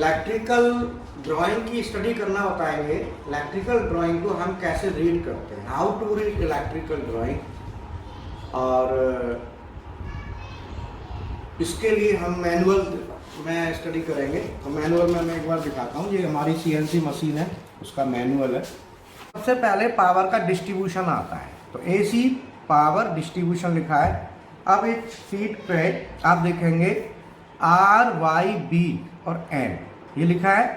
Electrical drawing की study करना बताएंगे। इलेक्ट्रिकल ड्राइंग को हम कैसे रीड करते हैं, how to read electrical drawing. और इसके लिए हम मैनुअल में स्टडी करेंगे। तो मैनुअल में मैं एक बार दिखाता हूँ। ये हमारी सीएनसी मशीन है, उसका मैनुअल है। सबसे पहले पावर का डिस्ट्रीब्यूशन आता है, तो एसी पावर डिस्ट्रीब्यूशन लिखा है। अब एक शीट पे आप देखेंगे आर वाई बी और एन ये लिखा है।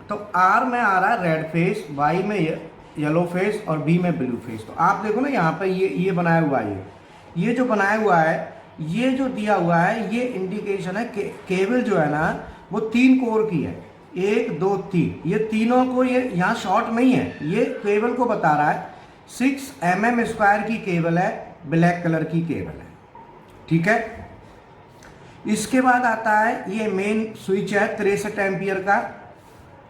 तो आर में आ रहा है रेड फेस, वाई में येलो फेस और बी में ब्लू फेस। तो आप देखो ना यहाँ पे ये बनाया हुआ है, ये जो बनाया हुआ है, ये जो दिया हुआ है, ये इंडिकेशन है केबल जो है ना वो 3 कोर की है, 1 2 3। ये तीनों को, ये यहाँ शॉर्ट नहीं है, ये केबल को बता रहा है। 6 mm स्क्वायर की केबल है, ब्लैक कलर की केबल है, ठीक है। इसके बाद आता है ये मेन स्विच है 63 एम्पियर का।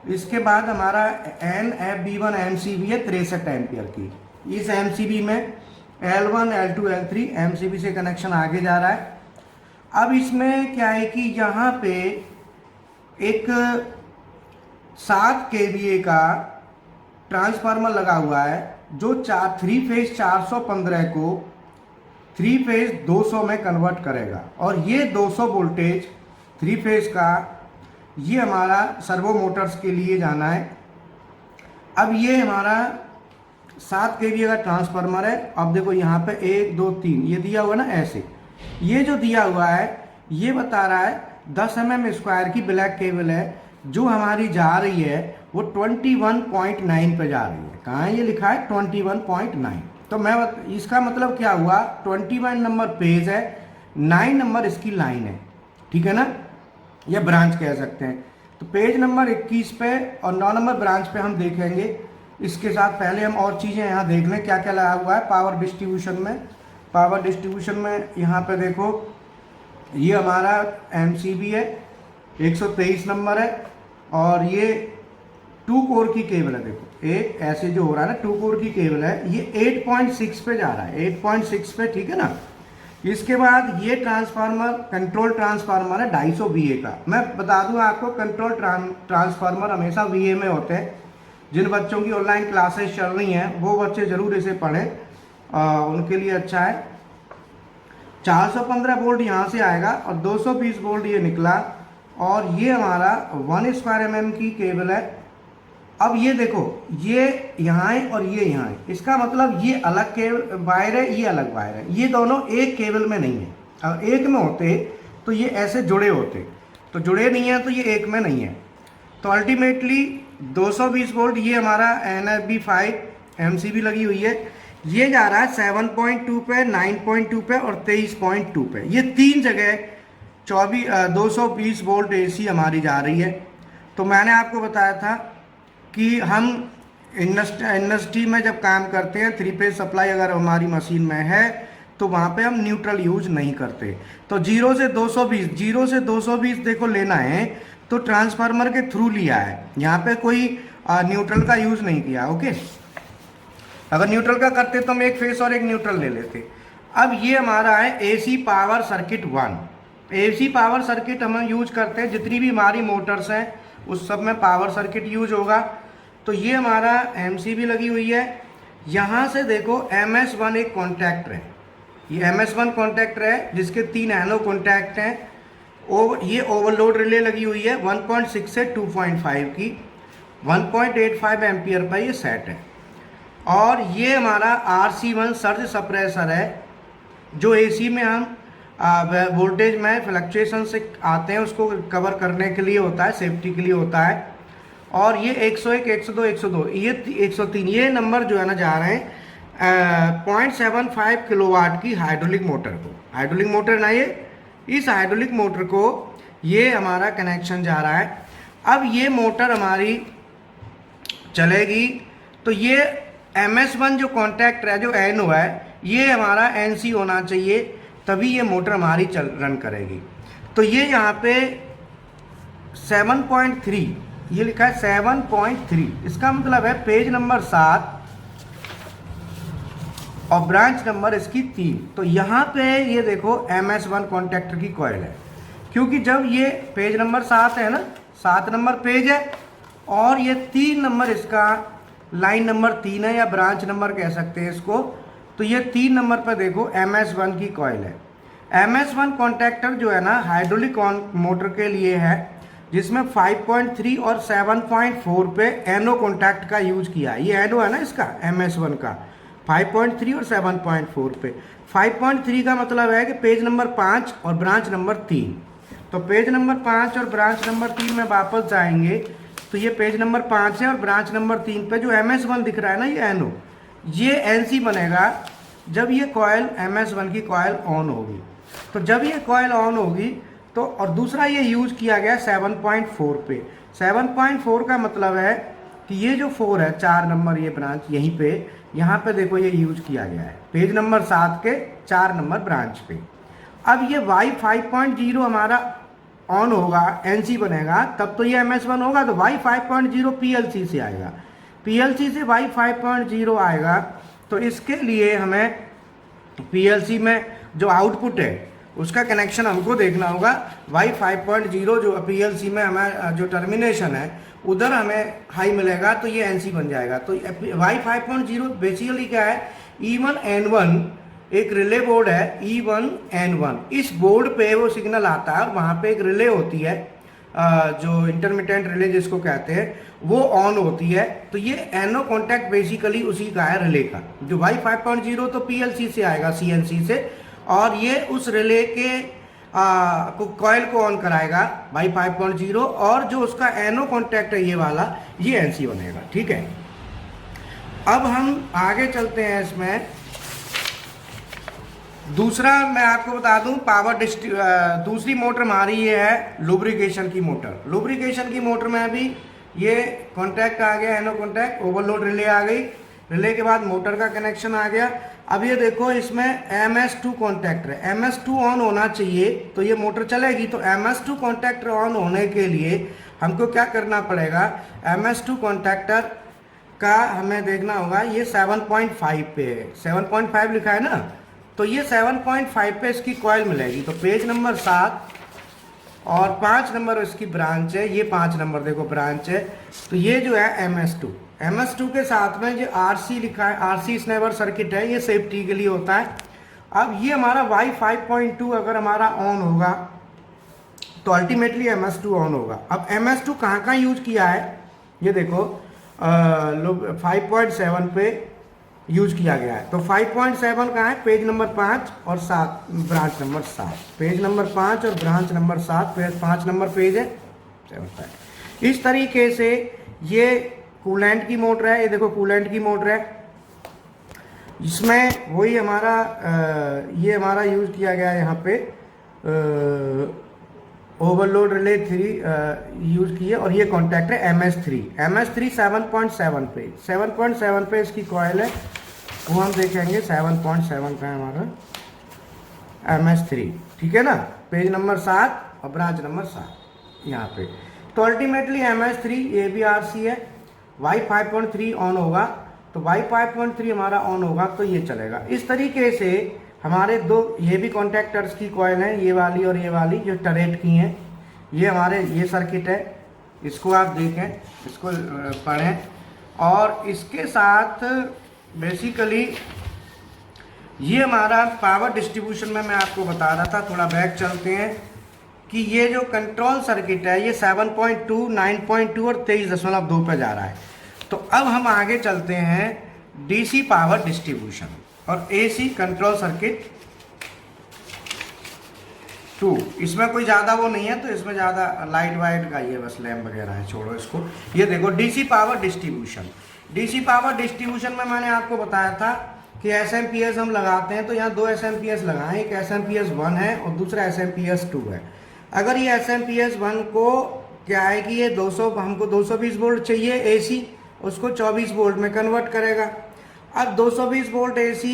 इसके बाद हमारा NFB1 MCB है 63 एम्पियर की। इस MCB में L1 L2 L3 MCB से कनेक्शन आगे जा रहा है। अब इसमें क्या है कि यहाँ पे एक 7 kVA का ट्रांसफार्मर लगा हुआ है जो 3 फेज 415 को 3 फेज 200 में कन्वर्ट करेगा। और ये 200 वोल्टेज 3 फेज का ये हमारा सर्वो मोटर्स के लिए जाना है। अब ये हमारा 7 kVA का ट्रांसफार्मर है। अब देखो यहाँ पे 1 2 3 ये दिया हुआ ना ऐसे, ये जो दिया हुआ है ये बता रहा है 10 mm स्क्वायर की ब्लैक केबल है जो हमारी जा रही है वो 21.9 पे जा रही है। कहाँ है ये लिखा है 21.9। तो मैं इसका मतलब क्या हुआ, 21 नंबर पेज है, 9 नंबर इसकी लाइन है, ठीक है ना, या ब्रांच कह सकते हैं। तो पेज नंबर 21 पे और 9 नंबर ब्रांच पे हम देखेंगे। इसके साथ पहले हम और चीज़ें यहाँ देख लें क्या क्या लगा हुआ है पावर डिस्ट्रीब्यूशन में। पावर डिस्ट्रीब्यूशन में यहाँ पे देखो ये हमारा MCB है, 123 नंबर है और ये 2 कोर की केबल है। देखो एक ऐसे जो हो रहा है ना 2 कोर की केबल है, ये 8.6 पे जा रहा है, 8.6 पे, ठीक है ना। इसके बाद ये ट्रांसफार्मर कंट्रोल ट्रांसफार्मर है 250 VA का। मैं बता दूं आपको कंट्रोल ट्रांसफार्मर हमेशा VA में होते हैं। जिन बच्चों की ऑनलाइन क्लासेस चल रही हैं वो बच्चे ज़रूर इसे पढ़ें, उनके लिए अच्छा है। 415 वोल्ट यहाँ से आएगा और 220 वोल्ट ये निकला। और ये हमारा 1 स्क्वायर mm की केबल है। अब ये देखो ये यहाँ है और ये यहाँ है, इसका मतलब ये अलग वायर है, ये अलग वायर है, ये दोनों एक केबल में नहीं है। अगर एक में होते तो ये ऐसे जुड़े होते, तो जुड़े नहीं है तो ये एक में नहीं है। तो अल्टीमेटली 220 वोल्ट ये हमारा NFB5 MCB लगी हुई है, ये जा रहा है 7.2 पे, 9.2 पे और 23.2 पे। ये 3 जगह 220 वोल्ट AC हमारी जा रही है। तो मैंने आपको बताया था कि हम इंडस्ट्री में जब काम करते हैं 3 फेज सप्लाई अगर हमारी मशीन में है तो वहाँ पे हम न्यूट्रल यूज नहीं करते। तो 0 से 220 देखो लेना है तो ट्रांसफार्मर के थ्रू लिया है, यहाँ पे कोई न्यूट्रल का यूज नहीं किया। ओके, अगर न्यूट्रल का करते तो हम एक फेस और एक न्यूट्रल ले लेते। अब ये हमारा है AC power circuit 1। AC power circuit हम यूज करते हैं जितनी भी हमारी मोटर्स हैं उस सब में पावर सर्किट यूज होगा। तो ये हमारा MCB लगी हुई है। यहाँ से देखो MS1 एक कॉन्टैक्टर है, ये MS1 कॉन्टैक्टर है जिसके 3 एनो कॉन्टैक्ट हैं। ये ओवरलोड रिले लगी हुई है 1.6 से 2.5 की, 1.85 एम्पियर पर ये सेट है। और ये हमारा RC1 सर्ज सप्रेसर है जो AC में हम वोल्टेज में फ्लक्चुएशन से आते हैं उसको कवर करने के लिए होता है, सेफ्टी के लिए होता है। और ये 101 102 102 ये 103 ये नंबर जो है ना जा रहे हैं 0.75 किलोवाट की हाइड्रोलिक मोटर को। हाइड्रोलिक मोटर ना ये, इस हाइड्रोलिक मोटर को ये हमारा कनेक्शन जा रहा है। अब ये मोटर हमारी चलेगी तो ये MS1 जो कॉन्टैक्ट है जो एनो है ये हमारा NC होना चाहिए, तभी ये मोटर हमारी रन करेगी। तो ये यहाँ पे 7.3 ये लिखा है 7.3, इसका मतलब है पेज नंबर 7 और ब्रांच नंबर इसकी 3। तो यहाँ पे ये देखो MS1 कॉन्टैक्टर की कॉइल है, क्योंकि जब ये पेज नंबर 7 है ना 7 नंबर पेज है और ये 3 नंबर इसका लाइन नंबर 3 है या ब्रांच नंबर कह सकते हैं इसको। तो ये 3 नंबर पर देखो MS1 की कॉइल है। MS1 कॉन्टैक्टर जो है ना हाइड्रोलिक मोटर के लिए है, जिसमें 5.3 और 7.4 पे एनो कॉन्टैक्ट का यूज किया है। ये एनो है ना इसका MS1 का 5.3 और 7.4 पे। 5.3 का मतलब है कि पेज नंबर 5 और ब्रांच नंबर 3। तो पेज नंबर 5 और ब्रांच नंबर 3 में वापस जाएंगे तो ये पेज नंबर 5 है और ब्रांच नंबर 3 पे जो MS1 दिख रहा है ना ये एनो, ये NC बनेगा जब ये कॉयल MS1 की कॉयल ऑन होगी। तो जब ये कॉयल ऑन होगी तो, और दूसरा ये यूज किया गया 7.4 पे। 7.4 का मतलब है कि ये जो 4 है 4 नंबर ये ब्रांच यहीं पे, यहाँ पे देखो ये यूज किया गया है पेज नंबर 7 के 4 नंबर ब्रांच पे। अब ये Y5.0 हमारा ऑन होगा, NC बनेगा, तब तो ये MS1 होगा। तो Y5.0 PLC से आएगा, PLC से Y5.0 आएगा। तो इसके लिए हमें PLC में जो आउटपुट है उसका कनेक्शन हमको देखना होगा। Y5.0 जो PLC में हमें जो टर्मिनेशन है उधर हमें हाई मिलेगा तो ये NC बन जाएगा। तो Y5.0 बेसिकली क्या है, E1N1 एक रिले बोर्ड है, E1N1। इस बोर्ड पे वो सिग्नल आता है और वहाँ पे एक रिले होती है जो इंटरमिटेंट रिले जिसको कहते हैं, वो ऑन होती है। तो ये एनो कॉन्टैक्ट बेसिकली उसी का है रिले का। जो Y5.0 तो PLC से आएगा, CNC से, और ये उस रिले के कॉइल को ऑन कराएगा Y5.0, और जो उसका एनो कॉन्टैक्ट है ये वाला, ये NC बनेगा। ठीक है, अब हम आगे चलते हैं। इसमें दूसरा मैं आपको बता दूं, दूसरी मोटर हमारी ये है लुब्रिकेशन की मोटर। लुब्रिकेशन की मोटर में अभी ये कॉन्टैक्ट आ गया, एनो कॉन्टैक्ट, ओवरलोड रिले आ गई, रिले के बाद मोटर का कनेक्शन आ गया। अब ये देखो इसमें MS2 कॉन्टैक्टर है, MS2 ऑन होना चाहिए तो ये मोटर चलेगी। तो MS2 कॉन्टैक्टर ऑन होने के लिए हमको क्या करना पड़ेगा, MS2 कॉन्टैक्टर का हमें देखना होगा, ये 7.5 पे है, 7.5 लिखा है ना, तो ये 7.5 पे इसकी कॉइल मिलेगी। तो पेज नंबर 7 और 5 नंबर इसकी ब्रांच है, ये 5 नंबर देखो ब्रांच है। तो ये जो है MS2 के साथ में जो RC लिखा है, RC स्नेवर सर्किट है, ये सेफ्टी के लिए होता है। अब ये हमारा Y5.2 अगर हमारा ऑन होगा तो अल्टीमेटली MS2 ऑन होगा। अब MS2 कहाँ यूज किया है, ये देखो 5.7 पे यूज किया गया है। तो 5.7 कहाँ है, पेज नंबर 5 और 7 ब्रांच नंबर 7, पेज नंबर 5 और ब्रांच नंबर 7, 5 नंबर पेज है 7। इस तरीके से ये कूलेंट की मोटर है, ये देखो कूलेंट की मोटर है, इसमें वही हमारा ये हमारा यूज किया गया है यहाँ पे ओवरलोड रिले 3 यूज किए, और ये कॉन्टैक्ट है MS3 7.7 पे, 7.7 पे इसकी कॉइल है, वो हम देखेंगे 7.7 का है हमारा MS3। ठीक है ना, पेज नंबर 7 और ब्रांच नंबर 7 यहाँ पे। तो अल्टीमेटली MS3 ये भी RC है। Y5.3 ऑन होगा तो Y5.3 हमारा ऑन होगा तो ये चलेगा। इस तरीके से हमारे दो ये भी कॉन्टैक्टर्स की कॉइल हैं, ये वाली और ये वाली जो टरेट की हैं, ये हमारे ये सर्किट है, इसको आप देखें, इसको पढ़ें। और इसके साथ बेसिकली ये हमारा पावर डिस्ट्रीब्यूशन में मैं आपको बता रहा था, थोड़ा बैक चलते हैं कि ये जो कंट्रोल सर्किट है ये 7.2, 9.2 और 23.2 पे जा रहा है। तो अब हम आगे चलते हैं DC पावर डिस्ट्रीब्यूशन और AC कंट्रोल सर्किट 2। इसमें कोई ज़्यादा वो नहीं है, तो इसमें ज़्यादा लाइट वाइट का ये बस लैम्प वगैरह है, छोड़ो इसको। ये देखो DC power distribution. DC power distribution में मैंने आपको बताया था कि SMPS हम लगाते हैं, तो यहाँ 2 SMPS लगाएं, एक SMPS 1 है और दूसरा SMPS 2 है। अगर ये SMPS 1 को क्या है कि ये 200 हमको 220 वोल्ट चाहिए AC, उसको 24 वोल्ट में कन्वर्ट करेगा। अब 220 वोल्ट AC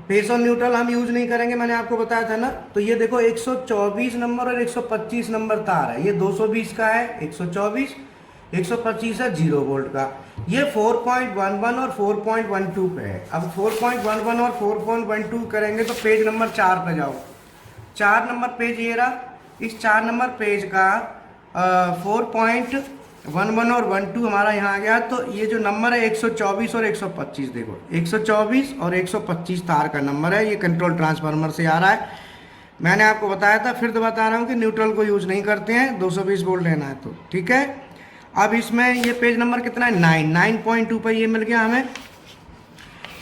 फेस और न्यूट्रल हम यूज नहीं करेंगे, मैंने आपको बताया था ना। तो ये देखो 124 नंबर और 125 नंबर तार है, ये 220 का है 124, 125 है 0 वोल्ट का। ये 4.11 और 4.12 पे है। अब 4.11 और 4.12 करेंगे तो पेज नंबर 4 पे जाओ, 4 नंबर पेज ये रहा। इस 4 नंबर पेज का 4.11 और 12 हमारा यहाँ आ गया। तो ये जो नंबर है 124 और 125, देखो 124 और 125 तार का नंबर है, ये कंट्रोल ट्रांसफार्मर से आ रहा है। मैंने आपको बताया था, फिर तो बता रहा हूँ कि न्यूट्रल को यूज़ नहीं करते हैं, 220 वोल्ट लेना है तो ठीक है। अब इसमें ये पेज नंबर कितना है, 9.2 पर ये मिल गया हमें।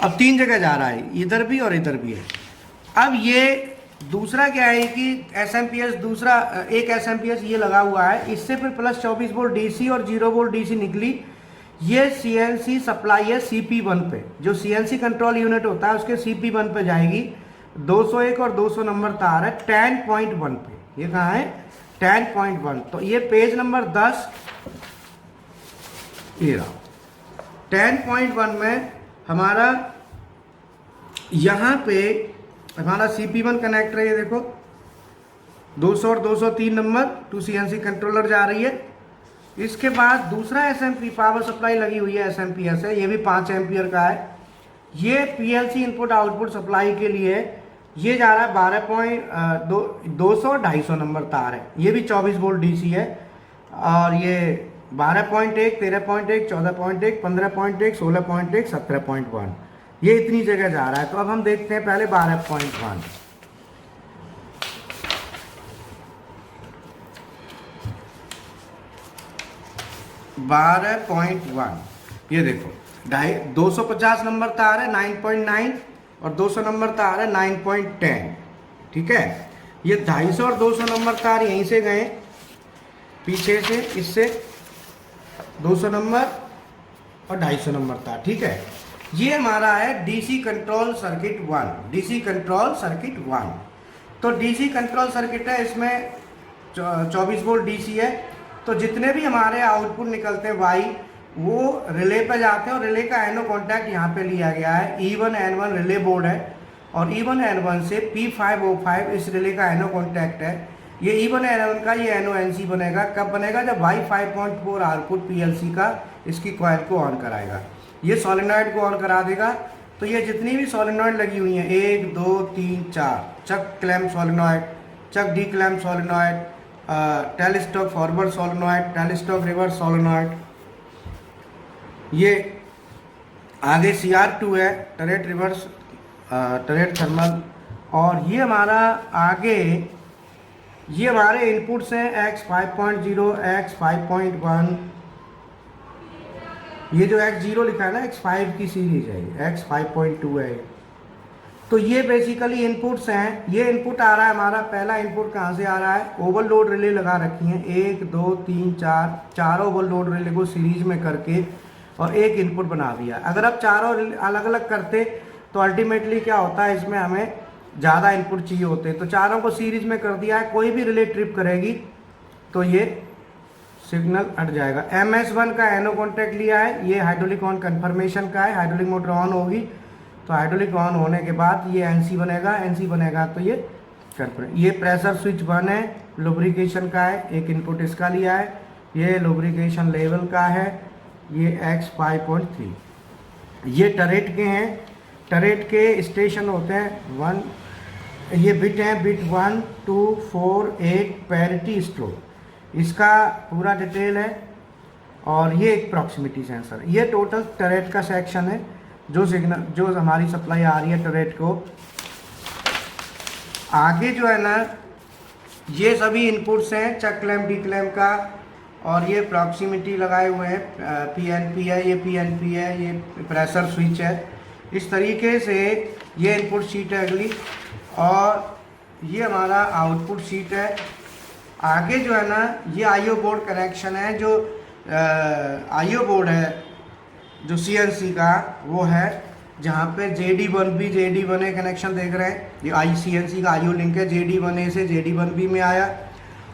अब 3 जगह जा रहा है, इधर भी और इधर भी है। अब ये दूसरा क्या है कि एसएमपीएस, दूसरा एक एसएमपीएस ये लगा हुआ है, इससे फिर प्लस 24 वोल्ट डीसी और 0 वोल्ट डीसी निकली। ये सीएनसी सप्लाई है CP1 पे, जो सीएनसी कंट्रोल यूनिट होता है उसके CP1 पे जाएगी। 201 और 200 नंबर तार है 10.1 पे, ये कहाँ है 10.1। तो ये पेज नंबर 10 ये रहा। 10.1 में हमारा यहाँ पे हमारा CP1 कनेक्टर है, ये देखो 200 और 203 नंबर टू CNC कंट्रोलर जा रही है। इसके बाद दूसरा SMP पावर सप्लाई लगी हुई है, SMPS है, ये भी 5 एम्पियर का है। ये PLC इनपुट आउटपुट सप्लाई के लिए ये जा रहा है 200-250 नंबर तार है, ये भी 24 वोल्ट DC है। और ये 12.1, 13.1, 14.1, 15.1, 16.1, 17.1, ये इतनी जगह जा रहा है। तो अब हम देखते हैं पहले 12.1। ये देखो 250 नंबर तार है 9.9 और 200 नंबर तार है 9.10, ठीक है। ये 250 और 200 नंबर तार यहीं से गए पीछे से, इससे 200 नंबर और 250 नंबर तार, ठीक है। ये हमारा है DC control circuit 1, DC control circuit 1। तो डीसी कंट्रोल सर्किट है, इसमें 24 वोल्ट डीसी है। तो जितने भी हमारे आउटपुट निकलते हैं वाई, वो रिले पे जाते हैं और रिले का एनो कॉन्टैक्ट यहाँ पे लिया गया है। E1N1 रिले बोर्ड है और E1N1 से P505 इस रिले का एनो कॉन्टैक्ट है। ये E1N1 का ये NONC बनेगा, कब बनेगा, जब वाई 5.4 आउटपुट PLC का इसकी कॉइल को ऑन कराएगा, ये सोलेनॉइड को ऑन करा देगा। तो ये जितनी भी सोलेनॉइड लगी हुई हैं 1 2 3 4, chuck clamp solenoid, chuck D clamp solenoid, tailstock forward solenoid, tailstock reverse solenoid, ये आगे CR2 है, टरेट रिवर्स, टरेट थर्मल। और ये हमारा आगे ये हमारे इनपुट्स हैं X5.0, X5.1, ये जो X0 लिखा है ना, X5 की सीरीज है, X5.2 है। तो ये बेसिकली इनपुट्स हैं। ये इनपुट आ रहा है हमारा, पहला इनपुट कहाँ से आ रहा है, ओवरलोड रिले लगा रखी हैं 1 2 3 4, चारों ओवरलोड रिले को सीरीज में करके और एक इनपुट बना दिया। अगर आप चारों अलग अलग करते तो अल्टीमेटली क्या होता है, इसमें हमें ज़्यादा इनपुट चाहिए होते। तो चारों को सीरीज में कर दिया है, कोई भी रिले ट्रिप करेगी तो ये सिग्नल हट जाएगा। MS1 का एनो कॉन्टैक्ट लिया है, ये हाइड्रोलिक ऑन कन्फर्मेशन का है। हाइड्रोलिक मोटर ऑन होगी तो हाइड्रोलिक ऑन होने के बाद ये NC बनेगा, NC बनेगा तो ये कन्फर्म। ये प्रेशर स्विच 1 है, लुब्रिकेशन का है, एक इनपुट इसका लिया है, ये लुब्रिकेशन लेवल का है, ये X5.3। ये टरेट के हैं, टरेट के स्टेशन होते हैं 1, ये बिट हैं, बिट 1 2 4 8 पैरिटी स्ट्रोक, इसका पूरा डिटेल है। और ये एक प्रॉक्सिमिटी सेंसर, ये टोटल टरेट का सेक्शन है, जो सिग्नल जो हमारी सप्लाई आ रही है टरेट को। आगे जो है ना, ये सभी इनपुट्स हैं, चक क्लैम्प डी क्लैम्प का, और ये प्रॉक्सिमिटी लगाए हुए हैं, PNP है, ये PNP है, ये प्रेशर स्विच है। इस तरीके से ये इनपुट शीट है अगली, और ये हमारा आउटपुट शीट है। आगे जो है ना, ये IO बोर्ड कनेक्शन है, जो IO बोर्ड है जो CNC का, वो है जहाँ पे JD1B JD1A कनेक्शन देख रहे हैं। ये CNC का IO लिंक है, JD1A से JD1B में आया।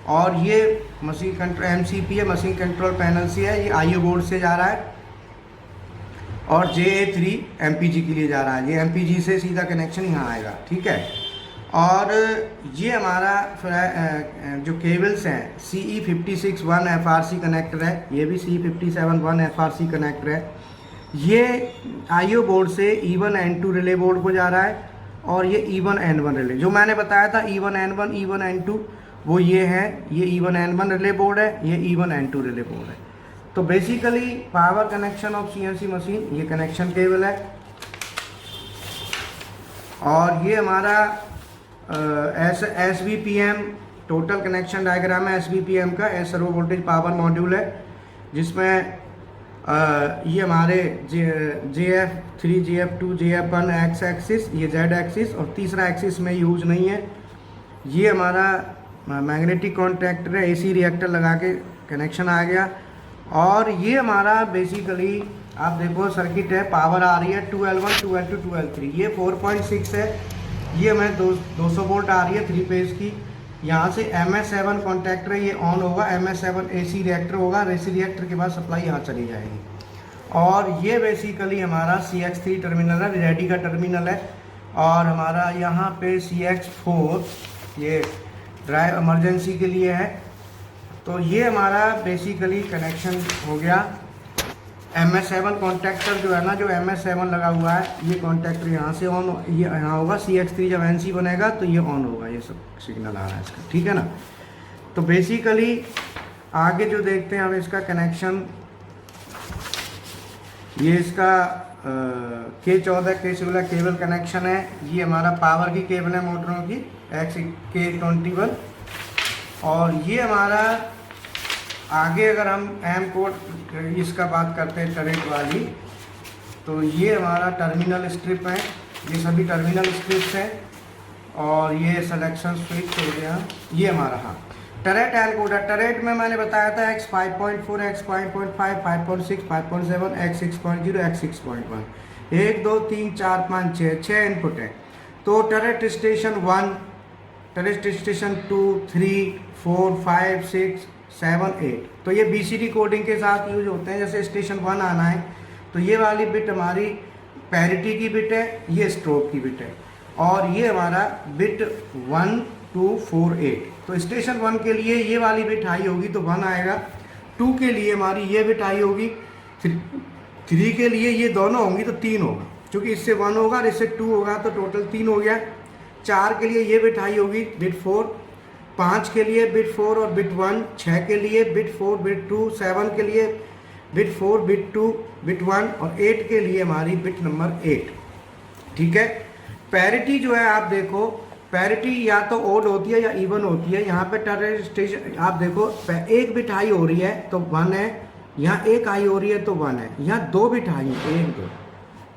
और ये मशीन कंट्रोल MCP है, मशीन कंट्रोल पैनल से है, ये IO बोर्ड से जा रहा है। और JA3 MPG के लिए जा रहा है, ये MPG से सीधा कनेक्शन यहाँ आएगा, ठीक है। और ये हमारा जो केबल्स हैं, CE56-1 FRC कनेक्टर है, ये भी CE57-1 FRC कनेक्टर है। ये IO बोर्ड से E1N2 रिले बोर्ड को जा रहा है, और ये E1N1 रिले, जो मैंने बताया था E1N1 E1N2, वो ये है, ये E1 N1 रिले बोर्ड है, ये E1 N2 रिले बोर्ड है। तो basically power connection of CNC machine, ये कनेक्शन केबल है और ये हमारा SVPM टोटल कनेक्शन डायग्राम है SVPM का, सर्वो वोल्टेज पावर मॉड्यूल है, जिसमें ये हमारे JF3 JF2 JF1 x axis, ये Z एक्सिस और तीसरा एक्सिस में यूज नहीं है। ये हमारा मैग्नेटिक कॉन्टैक्टर है, AC रिएक्टर लगा के कनेक्शन आ गया। और ये हमारा बेसिकली आप देखो सर्किट है, पावर आ रही है 2L1 2L2 2L3, ये 4.6 है, ये हमें 200 वोल्ट आ रही है 3 फेज की। यहाँ से MS7 कॉन्टैक्टर है, ये ऑन होगा, MS7 AC रिएक्टर होगा, AC रिएक्टर के बाद सप्लाई यहाँ चली जाएगी। और ये बेसिकली हमारा CX3 टर्मिनल है, रेडी का टर्मिनल है। और हमारा यहाँ पे CX4 ये ड्राइव इमरजेंसी के लिए है। तो ये हमारा बेसिकली कनेक्शन हो गया। MS7 कॉन्टैक्टर जो है ना, जो MS7 लगा हुआ है, ये कॉन्टैक्टर यहाँ से ऑन, ये यहाँ होगा। CX3 जब NC बनेगा तो ये ऑन होगा, ये सब सिग्नल आ रहा है इसका, ठीक है ना। तो बेसिकली आगे जो देखते हैं हम इसका कनेक्शन, ये इसका K14 केबल कनेक्शन है। ये हमारा पावर की केबल है मोटरों की, K21। और ये हमारा आगे अगर हम एम कोड इसका बात करते हैं टरेट वाली, तो ये हमारा टर्मिनल स्ट्रिप है, ये सभी टर्मिनल स्ट्रिप्स हैं। और ये सिलेक्शन स्विच हो गया, ये हमारा हाँ टरेट एल कोड है। टरेट में मैंने बताया था X 5.4 X 5.5 5.6 5.7 X 6.0 X 6.1, 1 2 3 4 5 6 input है। तो टरेट स्टेशन 1, टरेट स्टेशन 2 3 4 5 6 7 8, तो ये BCD कोडिंग के साथ यूज होते हैं। जैसे स्टेशन 1 आना है तो ये वाली बिट हमारी पैरिटी की बिट है, ये स्ट्रोब की बिट है। और ये हमारा बिट 1 2 4 8, तो स्टेशन 1 के लिए ये वाली बिट हाई होगी तो 1 आएगा, 2 के लिए हमारी ये बिट हाई होगी, 3 के लिए ये दोनों होंगी तो 3 होगा, क्योंकि इससे 1 होगा और इससे 2 होगा तो टोटल 3 हो गया। 4 के लिए ये बिट हाई होगी, बिट 4, 5 के लिए बिट 4 और बिट 1, 6 के लिए बिट 4 बिट 2, 7 के लिए बिट 4 बिट 2 बिट 1 और 8 के लिए हमारी बिट नंबर 8, ठीक है। पैरिटी जो है आप देखो, पैरिटी या तो ओड होती है या इवन होती है। यहाँ पे टरेट स्टेशन आप देखो, एक बिट हाई हो रही है तो 1 है, यहाँ एक हाई हो रही है तो 1 है, यहाँ 2 बिट हाई है, 1 2,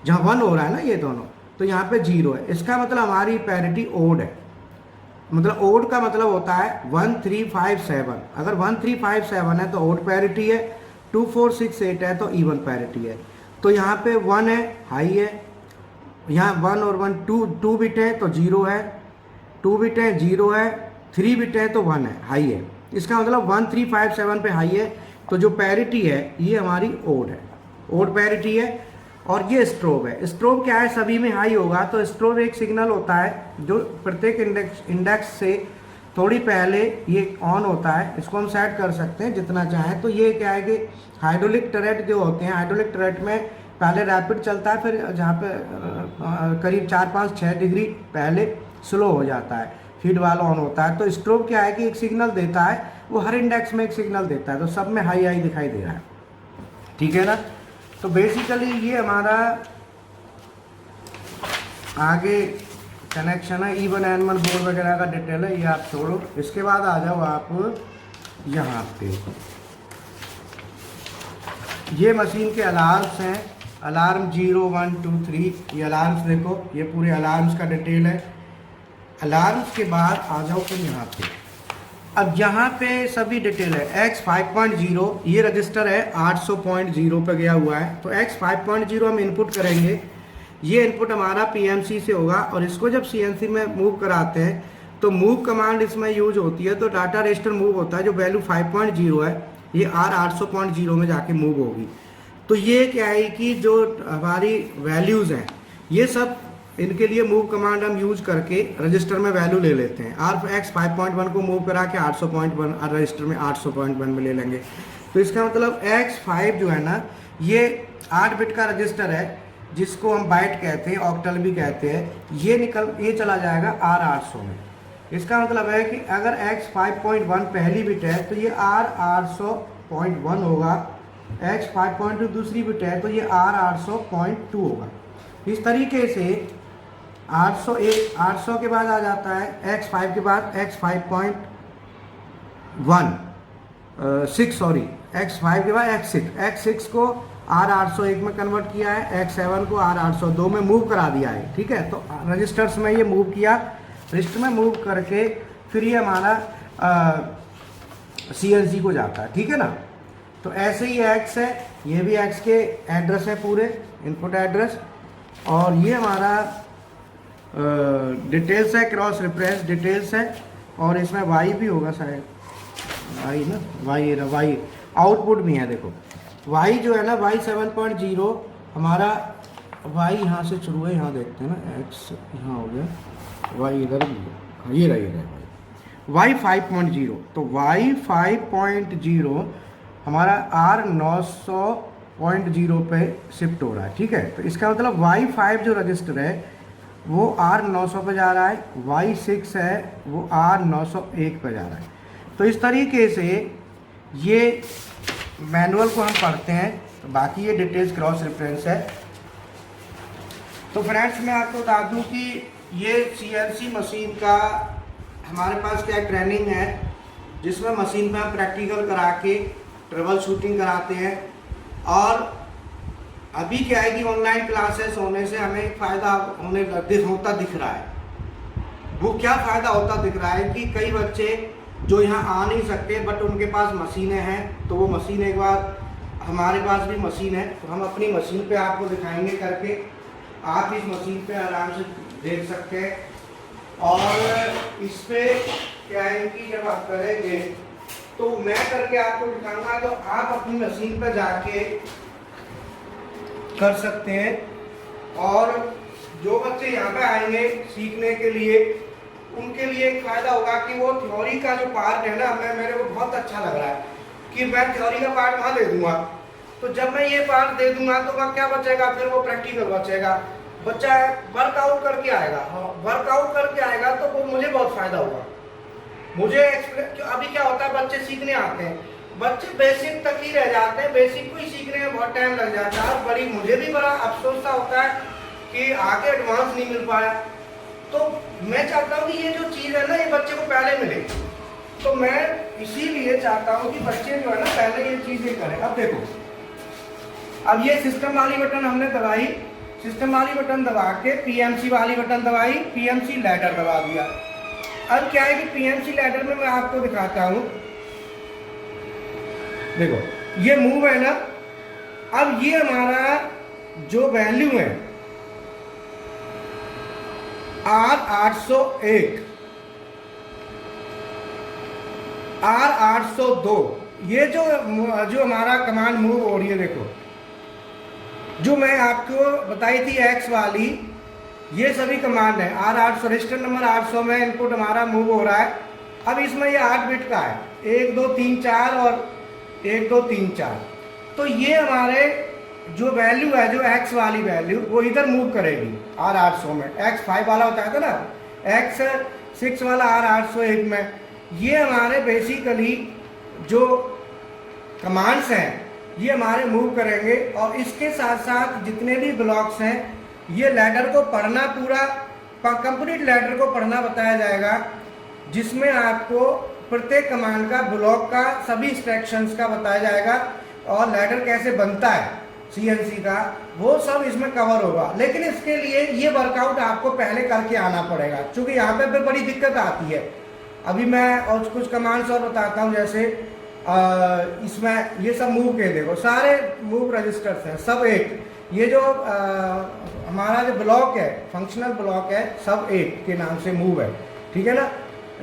जहाँ 1 हो रहा है ना ये दोनों, तो यहाँ पे 0 है। इसका मतलब हमारी पैरिटी ओड है। मतलब ओड का मतलब होता है 1 3 5 7, अगर 1 3 5 7 है तो ओड पैरिटी है, 2 4 6 8 है तो इवन पैरिटी है। तो यहाँ पे 1 है, हाई है, यहाँ 1 और 1 2 बिट है तो 0 है, 2 बिट है 0 है, 3 बिट है तो 1 है, हाई है। इसका मतलब 1 3 5 7 पे हाई है। तो जो पैरिटी है ये हमारी ओड है, ओड पैरिटी है। और ये स्ट्रोब है। स्ट्रोब क्या है, सभी में हाई होगा। तो स्ट्रोब एक सिग्नल होता है जो प्रत्येक इंडेक्स से थोड़ी पहले ये ऑन होता है। इसको हम सेट कर सकते हैं जितना चाहें। तो ये क्या है कि हाइड्रोलिक टरेट जो होते हैं, हाइड्रोलिक टरेट में पहले रैपिड चलता है, फिर जहाँ पे करीब 4 5 6 डिग्री पहले स्लो हो जाता है, फीड वाला ऑन होता है। तो स्ट्रोब क्या है कि एक सिग्नल देता है, वो हर इंडेक्स में एक सिग्नल देता है, तो सब में हाई हाई दिखाई दे रहा है, ठीक है ना। तो बेसिकली ये हमारा आगे कनेक्शन है। E1 N1 बोर्ड वगैरह का डिटेल है, ये आप छोड़ो। इसके बाद आ जाओ आप यहाँ पे, ये मशीन के अलार्म्स हैं। अलार्म 0 1 2 3, ये अलार्म्स देखो, ये पूरे अलार्म्स का डिटेल है। अलार्म्स के बाद आ जाओ फिर यहाँ पे। अब यहाँ पे सभी डिटेल है। X 5.0 ये रजिस्टर है 800.0 पे गया हुआ है। तो X 5.0 हम इनपुट करेंगे, ये इनपुट हमारा PMC से होगा और इसको जब CNC में मूव कराते हैं तो मूव कमांड इसमें यूज होती है। तो डाटा रजिस्टर मूव होता है, जो वैल्यू 5.0 है ये R 800.0 में जाके मूव होगी। तो ये क्या है कि जो हमारी वैल्यूज़ हैं ये सब, इनके लिए मूव कमांड हम यूज करके रजिस्टर में वैल्यू ले लेते हैं। X 5.1 को मूव करा के 800.1 रजिस्टर में 800.1 में ले लेंगे। तो इसका मतलब X 5 जो है ना, ये 8 बिट का रजिस्टर है, जिसको हम बाइट कहते हैं, ऑक्टल भी कहते हैं। ये चला जाएगा R 800 में। इसका मतलब है कि अगर x 5.1 पहली बिट है तो ये R 800.1 होगा, x 5.2 दूसरी बिट है तो ये R 800.2 होगा। इस तरीके से 800 के बाद आ जाता है x 5 के बाद x 5.1 6 सॉरी x 5 के बाद x 6 को R 801 में कन्वर्ट किया है, x 7 को R 802 में मूव करा दिया है। ठीक है, तो रजिस्टर्स में ये मूव किया, रजिस्टर में मूव करके फिर ये हमारा CNC को जाता है। ठीक है ना, तो ऐसे ही x है, ये भी x के एड्रेस है पूरे इनपुट एड्रेस, और ये हमारा डिटेल्स है, क्रॉस रेफरेंस डिटेल्स है, और इसमें y भी होगा शायद, y ना, y आउटपुट भी है। देखो y जो है ना, y 7.0 हमारा, y यहाँ से शुरू है, यहाँ देखते हैं ना, x यहाँ हो गया, y इधर, ये रहा y 5.0, तो y 5.0 हमारा R 900.0 पे शिफ्ट हो रहा है। ठीक है, तो इसका मतलब y5 जो रजिस्टर है वो R 900 पे जा रहा है, y6 है वो R 901 पे जा रहा है। तो इस तरीके से ये मैनुअल को हम पढ़ते हैं, तो बाकी ये डिटेल्स क्रॉस रेफरेंस है। तो फ्रेंड्स मैं आपको बता दूं कि ये CNC मशीन का हमारे पास क्या ट्रेनिंग है, जिसमें मशीन पे हम प्रैक्टिकल करा के ट्रबल शूटिंग कराते हैं। और अभी क्या है कि ऑनलाइन क्लासेस होने से हमें फ़ायदा होता दिख रहा है। वो क्या फ़ायदा होता दिख रहा है कि कई बच्चे जो यहाँ आ नहीं सकते बट उनके पास मशीनें हैं, तो वो मशीन एक बार, हमारे पास भी मशीन है तो हम अपनी मशीन पे आपको दिखाएंगे करके, आप इस मशीन पे आराम से देख सकते हैं। और इस पे क्या है कि जब आप करेंगे तो मैं करके आपको दिखाऊंगा, तो आप अपनी मशीन पे जाके कर सकते हैं। और जो बच्चे यहाँ पे आएंगे सीखने के लिए, उनके लिए एक फायदा होगा कि वो थ्योरी का जो पार्ट है ना, मेरे को बहुत अच्छा लग रहा है कि मैं थ्योरी का पार्ट वहाँ दे दूंगा, तो जब मैं ये पार्ट दे दूंगा तो वहाँ क्या बचेगा, फिर वो प्रैक्टिकल बचेगा। बच्चा वर्कआउट करके आएगा, वर्कआउट करके आएगा तो वो मुझे बहुत फायदा होगा। मुझे अभी क्या होता है, बच्चे सीखने आते हैं, बच्चे बेसिक तक ही रह जाते हैं, बेसिक को ही सीखने में बहुत टाइम लग जाता है। मुझे भी बड़ा अफसोस सा होता है कि आगे एडवांस नहीं मिल पाया। तो मैं चाहता हूँ कि ये जो चीज़ है ना, ये बच्चे को पहले मिले, तो मैं इसीलिए चाहता हूँ कि बच्चे जो है ना पहले ये चीज़ें करें। अब देखो, अब ये सिस्टम वाली बटन हमने दबाई, सिस्टम वाली बटन दबा के PMC वाली बटन दबाई, PMC लैडर दबा दिया। अब क्या है कि PMC लैडर में मैं आपको दिखाता हूँ, देखो ये मूव है ना। अब ये हमारा जो वैल्यू है R 801, R 802, ये जो हमारा कमांड मूव हो रही है, देखो जो मैं आपको बताई थी X वाली, ये सभी कमांड है। R 800 रजिस्टर नंबर 800 में इनपुट हमारा मूव हो रहा है। अब इसमें ये 8 बिट का है, 1 2 3 4 और 1 2 3 4। तो ये हमारे जो वैल्यू है, जो X वाली वैल्यू, वो इधर मूव करेगी R 800 में। X 5 वाला बताया था ना, X 6 वाला R 801 में। ये हमारे बेसिकली जो कमांड्स हैं ये हमारे मूव करेंगे। और इसके साथ साथ जितने भी ब्लॉक्स हैं, ये लैडर को पढ़ना, पूरा कंप्लीट लैडर को पढ़ना बताया जाएगा, जिसमें आपको प्रत्येक कमांड का, ब्लॉक का, सभी इंस्ट्रक्शंस का बताया जाएगा, और लैडर कैसे बनता है CNC का, वो सब इसमें कवर होगा। लेकिन इसके लिए ये वर्कआउट आपको पहले करके आना पड़ेगा, क्योंकि यहाँ पे बड़ी दिक्कत आती है। अभी मैं और कुछ कमांड्स और बताता हूँ, जैसे इसमें ये सब मूव के देखो, सारे मूव रजिस्टर्स हैं, सब 8। ये जो हमारा जो ब्लॉक है, फंक्शनल ब्लॉक है, सब 8 के नाम से मूव है। ठीक है ना।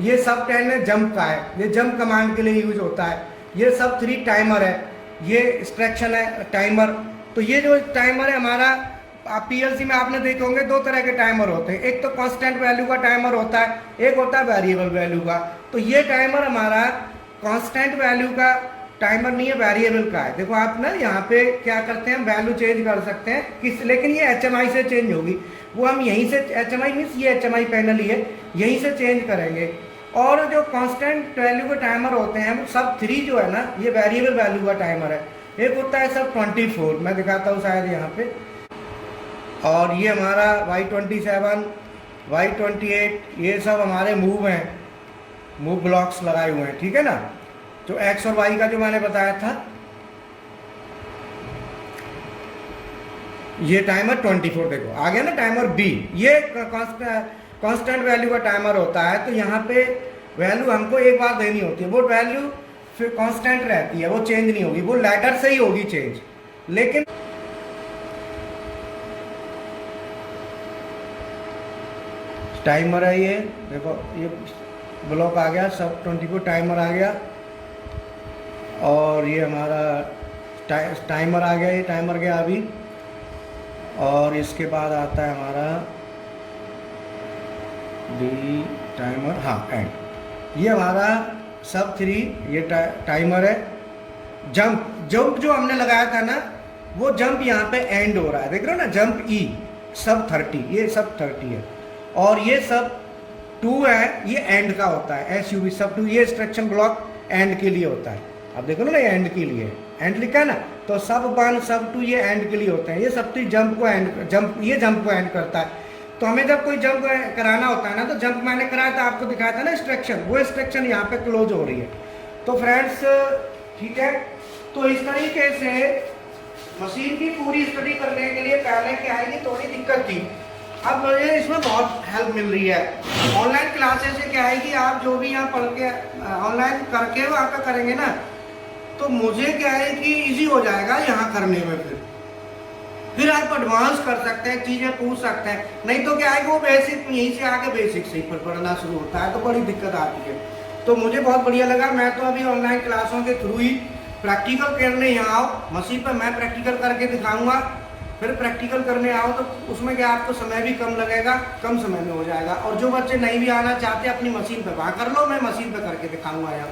ये सब 10 है, जंप का है, ये जंप कमांड के लिए यूज होता है। ये सब 3 टाइमर है, ये इंस्ट्रक्शन है टाइमर। तो ये जो टाइमर है हमारा, PLC में आपने देखे होंगे 2 तरह के टाइमर होते हैं, एक तो कांस्टेंट वैल्यू का टाइमर होता है, एक होता है वेरिएबल वैल्यू का। तो ये टाइमर हमारा कांस्टेंट वैल्यू का टाइमर नहीं है, वेरिएबल का है। देखो आप ना यहाँ पे क्या करते हैं, वैल्यू चेंज कर सकते हैं लेकिन ये HMI से चेंज होगी। वो हम यहीं से HMI मीन्स ये HMI पैनल ही है, यहीं से चेंज करेंगे। और जो कांस्टेंट वैल्यू के टाइमर होते हैं वो सब 3 जो है ना, ये वेरिएबल वैल्यू का टाइमर है। एक होता है सब 24, मैं दिखाता हूँ शायद यहाँ पे, और ये हमारा Y27, Y28, ये सब हमारे मूव हैं, मूव ब्लॉक्स लगाए हुए हैं, ठीक है ना। जो X और Y का जो मैंने बताया था, ये टाइमर 24 देखो आ गया ना, टाइमर B, ये कांस्टेंट वैल्यू का टाइमर होता है। तो यहाँ पे वैल्यू हमको एक बार देनी होती है, वो वैल्यू फिर कांस्टेंट रहती है, वो चेंज नहीं होगी, वो लैडर से ही होगी चेंज। लेकिन टाइमर है ये देखो, ये ब्लॉक आ गया, सब 24 टाइमर आ गया, और ये हमारा टाइमर आ गया, ये टाइमर गया अभी। और इसके बाद आता है हमारा डी टाइमर, हाँ एंड। ये हमारा सब 3 ये टाइमर है। जंप जो हमने लगाया था ना, वो जंप यहाँ पे एंड हो रहा है, देख रहे हो ना, जंप ई सब 30, ये सब 30 है। और ये सब 2 है, ये एंड का होता है, SUV सब 2, ये इंस्ट्रक्शन ब्लॉक एंड के लिए होता है। अब देखो ना, ये एंड के लिए एंड लिखा है ना, तो सब 1 सब 2 ये एंड के लिए होते हैं। ये सब 3 जंप को एंड, जंप को एंड करता है। तो हमें जब कोई जंप कराना होता है ना, तो जंप मैंने कराया था, आपको दिखाया था ना इंस्ट्रक्शन, वो इंस्ट्रक्शन यहाँ पे क्लोज हो रही है। तो फ्रेंड्स ठीक है, तो इस तरीके से मशीन की पूरी स्टडी करने के लिए पहले क्या है कि थोड़ी दिक्कत थी, अब मुझे इसमें बहुत हेल्प मिल रही है। ऑनलाइन क्लासेस से क्या है कि आप जो भी यहाँ पढ़ के ऑनलाइन करके वो आपका करेंगे ना, तो मुझे क्या है कि इजी हो जाएगा यहाँ करने में। फिर आप एडवांस कर सकते हैं, चीज़ें पूछ सकते हैं। नहीं तो क्या है कि वो बेसिक यहीं से आके बेसिक से ही पढ़ना शुरू होता है, तो बड़ी दिक्कत आती है। तो मुझे बहुत बढ़िया लगा। मैं तो अभी ऑनलाइन क्लासों के थ्रू ही प्रैक्टिकल करने यहाँ आओ, मशीन पर मैं प्रैक्टिकल करके दिखाऊंगा, फिर प्रैक्टिकल करने आओ, तो उसमें क्या आपको समय भी कम लगेगा, कम समय में हो जाएगा। और जो बच्चे नहीं भी आना चाहते अपनी मशीन पर वहाँ कर लो, मैं मशीन पर करके दिखाऊंगा यहाँ।